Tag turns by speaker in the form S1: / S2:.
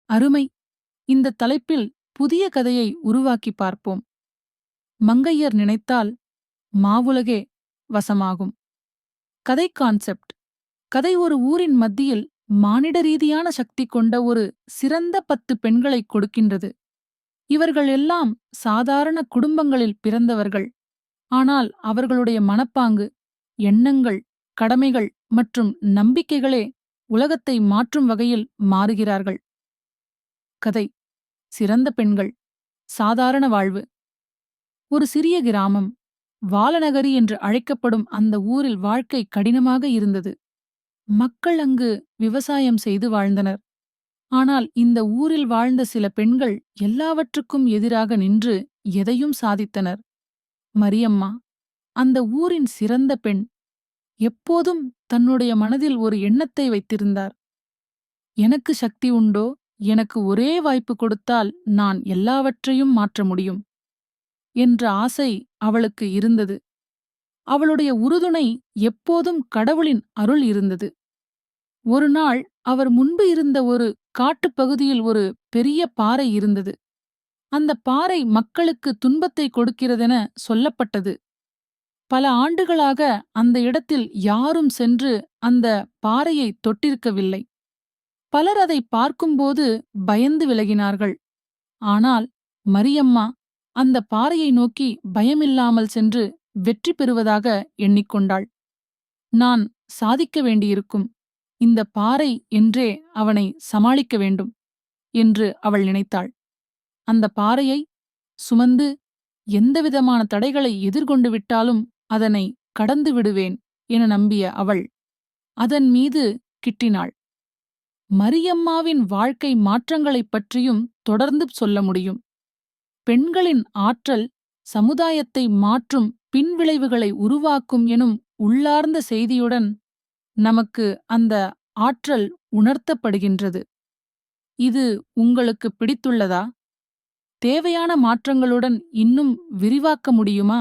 S1: அருமை! இந்த தலைப்பில் புதிய கதையை உருவாக்கி பார்ப்போம். மங்கையர் நினைத்தால் மாவுலகே வசமாகும். கதை கான்செப்ட்: கதை ஒரு ஊரின் மத்தியில் மானிட ரீதியான சக்தி கொண்ட ஒரு சிறந்த 10 பெண்களைக் கொடுக்கின்றது. இவர்கள் எல்லாம் சாதாரண குடும்பங்களில் பிறந்தவர்கள். ஆனால் அவர்களுடைய மனப்பாங்கு, எண்ணங்கள், கடமைகள் மற்றும் நம்பிக்கைகளே உலகத்தை மாற்றும் வகையில் மாறுகிறார்கள். கதை: சிறந்த பெண்கள், சாதாரண வாழ்வு. ஒரு சிறிய கிராமம், வாலநகரி என்று அழைக்கப்படும் அந்த ஊரில் வாழ்க்கை கடினமாக இருந்தது. மக்கள் அங்கு விவசாயம் செய்து வாழ்ந்தனர். ஆனால் இந்த ஊரில் வாழ்ந்த சில பெண்கள் எல்லாவற்றுக்கும் எதிராக நின்று எதையும் சாதித்தனர். மரியம்மா, அந்த ஊரின் சிறந்த பெண், எப்போதும் தன்னுடைய மனதில் ஒரு எண்ணத்தை வைத்திருந்தார். எனக்கு சக்தி உண்டோ, எனக்கு ஒரே வாய்ப்பு கொடுத்தால் நான் எல்லாவற்றையும் மாற்ற முடியும் என்ற ஆசை அவளுக்கு இருந்தது. அவளுடைய உறுதுணை எப்போதும் கடவுளின் அருள் இருந்தது. ஒரு நாள் அவர் முன்பு இருந்த ஒரு காட்டுப்பகுதியில் ஒரு பெரிய பாறை இருந்தது. அந்த பாறை மக்களுக்கு துன்பத்தை கொடுக்கிறதென சொல்லப்பட்டது. பல ஆண்டுகளாக அந்த இடத்தில் யாரும் சென்று அந்த பாறையை தொட்டிருக்கவில்லை. பலர் அதை பார்க்கும்போது பயந்து விலகினார்கள். ஆனால் மரியம்மா அந்த பாறையை நோக்கி பயமில்லாமல் சென்று வெற்றி பெறுவதாக எண்ணிக்கொண்டாள். நான் சாதிக்க வேண்டியிருக்கும், இந்த பாறை என்றே அவனை சமாளிக்க வேண்டும் என்று அவள் நினைத்தாள். அந்த பாறையை சுமந்து எந்தவிதமான தடைகளை எதிர்கொண்டு விட்டாலும் அதனை கடந்து விடுவேன் என நம்பிய அவள் அதன் மீது கிட்டினாள். மரியம்மாவின் வாழ்க்கை மாற்றங்களைப் பற்றியும் தொடர்ந்து சொல்ல முடியும். பெண்களின் ஆற்றல் சமுதாயத்தை மாற்றும் பின்விளைவுகளை உருவாக்கும் எனும் உள்ளார்ந்த செய்தியுடன் நமக்கு அந்த ஆற்றல் உணர்த்தப்படுகின்றது. இது உங்களுக்கு பிடித்துள்ளதா? தேவையான மாற்றங்களுடன் இன்னும் விரிவாக்க முடியுமா?